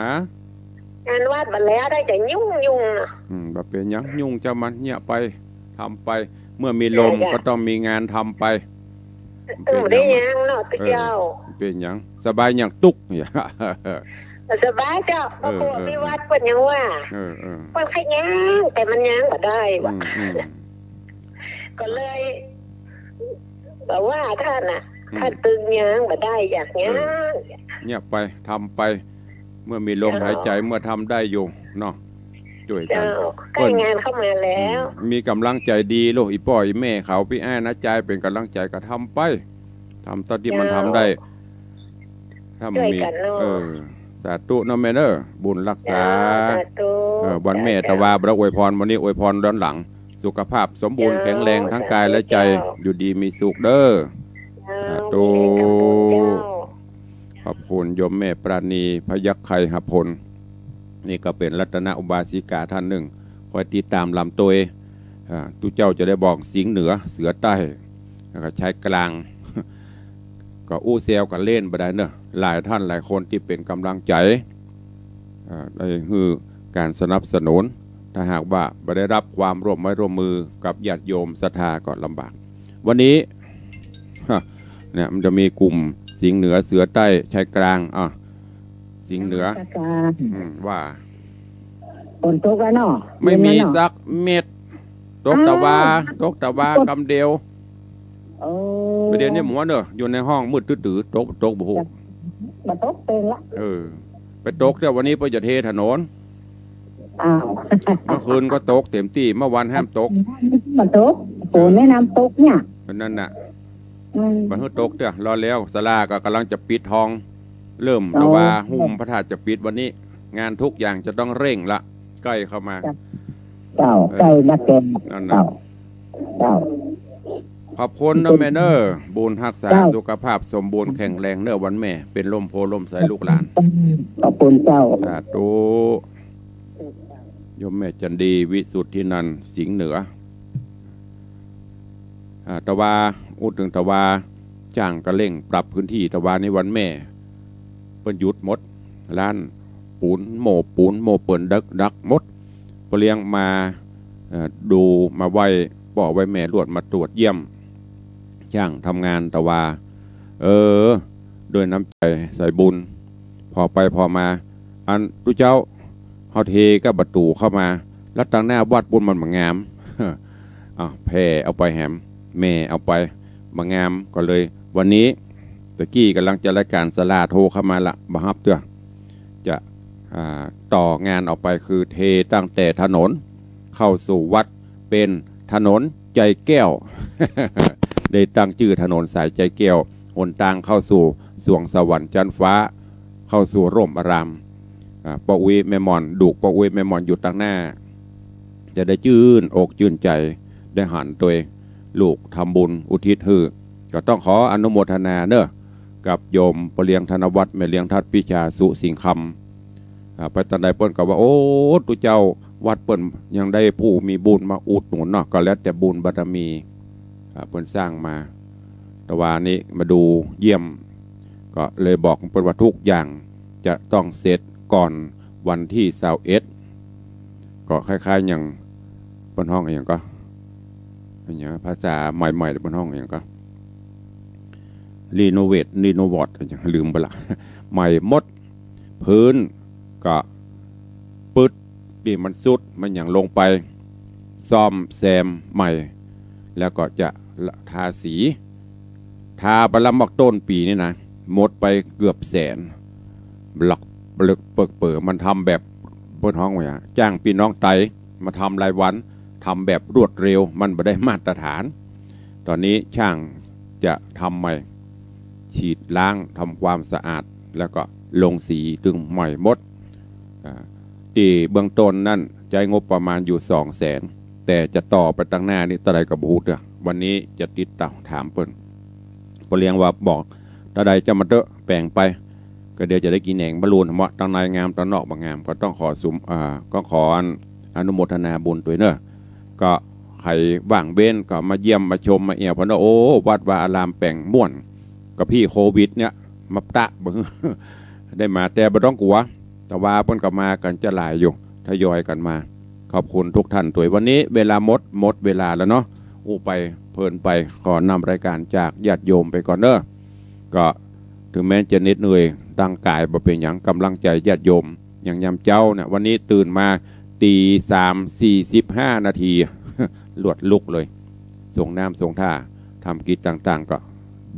ฮะ งานวัดมาแล้วได้แต่ยุ่งนะแบบเป็นยังยุ่งจะมันเนี่ยไปทำไปเมื่อมีลมก็ต้องมีงานทำไปได้ยังเนาะตุ๊เจ้าเป็นยังสบายอย่างตุกเนี่ยสบายเจ้าพระครูพิวัตรเป็นยังว่ามันแค่ยังแต่มันยังก็ได้ว่ะก็เลยบอกว่าท่านน่ะท่านตึงยังก็ได้อยากยังเนี่ยไปทำไปเมื่อมีลมหายใจเมื่อทำได้อยู่เนาะช่วยกันใกล้งานเข้ามาแล้วมีกำลังใจดีลูกอีป่ออีแม่เขาพี่แอ้นะใจเป็นกำลังใจก็ทำไปทำตอนที่มันทำได้ถ้ามันมีสาธุนะแม่เนอบุญรักษาวันแม่ตะวาบระอวยพรวันนี้อวยพรด้านหลังสุขภาพสมบูรณ์แข็งแรงทั้งกายและใจอยู่ดีมีสุขเด้อสาธุขอบคุณโยมแม่ปราณีพยัคฆ์ไข่หพลนี่ก็เป็นรัตนอุบาสิกาท่านหนึ่งคอยติดตามลำตัวตุเจ้าจะได้บอกสิงห์เหนือเสือใต้แล้วก็ใช้กลางก็อู้เซลกันเล่นไปได้เนอะหลายท่านหลายคนที่เป็นกำลังใจได้คือการสนับสนุนถ้าหากว่าไม่ได้รับความร่วมมือกับญาติโยมศรัทธาก็ลำบากวันนี้เนี่ยมันจะมีกลุ่มสิงห์เหนือเสือใต้ใช้กลางสิงห์เหนือว่าฝนตกแล้วเนาะไม่มีสักเม็ดตกตะวากำเดียวประเดี๋ยวนี้หมูเนอะอยู่ในห้องมืดตื้อตกบุหุมาตกเป็นละไปตกแต่วันนี้ไปจะเทถนนเมื่อคืนก็ตกเต็มที่เมื่อวันห้ามตกมาตกฝนแนะนำตกเนี่ยนั่นน่ะมันตกเด้อรอแล้วศาลาก็กำลังจะปิดทองเริ่มตะวาหุ้มพระธาตุจะปิดวันนี้งานทุกอย่างจะต้องเร่งละใกล้เข้ามาใกล้นักเก็ตขอบคุณนะแม่เนอบุญรักษาสุขภาพสมบูรณ์แข็งแรงเนอวันแม่เป็นลมโพลมใสลูกหลานขอบคุณเจ้าสาธุโยมแม่จันดีวิสุทธินันท์สิงห์เหนือตะวาอุดถึงตะวาจ้างกระเล่งปรับพื้นที่ตะวาในวันแม่เป็นหยุดหมดร้านปูนโมเปิ่นดักหมดเลี้ยงมาดูมาไหวบอกไว้แม่รวดมาตรวจเยี่ยมช่างทำงานตะวาด้วยน้ำใจใส่บุญพอไปพอมาอันตุเจ้าเฮาเทก็ประตูเข้ามาแล้วตั้งหน้าวัดบุญมันมางามแพ่เอาไปแหมแม่เอาไปมางามก็เลยวันนี้ตะกี้กำลังจะรายการสลาโทรเข้ามาละมาฮับเตือจะต่องานออกไปคือเทตั้งแต่ถนนเข้าสู่วัดเป็นถนนใจแก้ว ได้ตั้งชื่อถนนสายใจแก้วหนทางเข้าสู่สวงสวรรค์จันฟ้าเข้าสู่ร่มอารามปะอุยแม่มอนดูกปะอุยแม่มอนอยู่ตั้งหน้าจะได้ชื่นอกชื่นใจได้หันตัวลูกทำบุญอุทิศฮือก็ต้องขออนุโมทนาเนอะกับโยมปเลียงธนวัฒน์แม่เลียงทัดพิชาสุสิงคำไปตันใดเปิ้นก็ว่าโอ้ตุเจ้าวัดเปิ้นยังได้ผู้มีบุญมาอุดหนุนเนาะก็แล้วแต่บุญบารมีเปิ้นสร้างมาแต่ว่านี้มาดูเยี่ยมก็เลยบอกเปิ้นว่าทุกอย่างจะต้องเสร็จก่อนวันที่21ก็คล้ายๆอย่างเปิ้นห้องอย่างก็อย่างภาษาใหม่ๆเปิ้นห้องอย่างก็รีโนวอทอย่างลืมไปละใหม่หมดพื้นก็ปึ๊ดดิมันสุดมันอย่างลงไปซ่อมแซมใหม่แล้วก็จะทาสีทาไปละมักต้นปีนี่นะหมดไปเกือบแสนหลักเปิดมันทำแบบเปิ้นห้องไว้จ้างพี่น้องไตมาทำรายวันทำแบบรวดเร็วมันไม่ได้มาตรฐานตอนนี้ช่างจะทำใหม่ฉีดล้างทำความสะอาดแล้วก็ลงสีถึงใหม่หมดที่เบื้องต้นนั่นใช้งบประมาณอยู่200,000แต่จะต่อไปตั้งหน้านี่ตะไดกับบูดวันนี้จะติดต่อถามเปิ้นเลี้ยงว่าบอกตะไดจะมาเตอะแปลงไปก็เดี๋ยวจะได้กินแหน่งบรรลุนเหมาะตั้งในงามตั้งนอกบางงามก็ต้องขอก็ขออนุโมทนาบุญตัวเนอะก็ใครว่างเว้นก็มาเยี่ยมมาชมมาเอี่ยวเพราะโอ้วัดวาอารามแปลงม่วนกับพี่โควิดเนี่ยมาตะได้มาแต่บ่ต้องกลัว แต่ว่าเพิ่นก็มากันจะหลายอยู่ทยอยกันมาขอบคุณทุกท่านตัววันนี้เวลาหมดเวลาแล้วเนาะอู้ไปเพลินไปขอนำรายการจากญาติโยมไปก่อนเด้อก็ถึงแม้จะเหน็ดเหนื่อยร่างกายบ่เป็นหยังกำลังใจญาติโยมอย่างยามเจ้าเนี่ยวันนี้ตื่นมา3:45 นาที หลวดลุกเลยส่งน้ำส่งท่าทำกิจต่างๆก็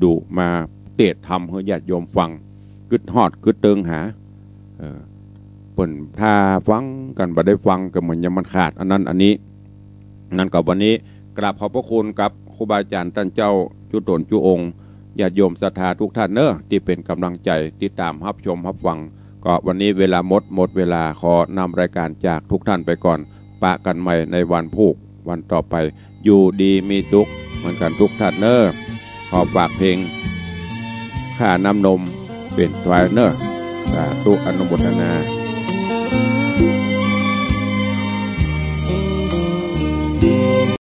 ดูมาเตะทำให้ญาติโยมฟังกึดฮอดกึดเติงหาเปิ่นถ้าฟังกันบ่ได้ฟังก็เหมือนยังมันขาดอันนั้นอันนี้นั่นกับวันนี้กราบขอบพระคุณกับครูบาอาจารย์ท่านเจ้าจุตนจุองค์ญาติโยมศรัทธาทุกท่านเนอะที่เป็นกำลังใจติดตามรับชมรับฟังก็วันนี้เวลาหมดเวลาขอนำรายการจากทุกท่านไปก่อนปะกันใหม่ในวันพุธวันต่อไปอยู่ดีมีสุขเหมือนกันทุกท่านเนอะขอฝากเพลงข้าน้ำนมเป็นทวายเนอะสาธุอนุโมทนา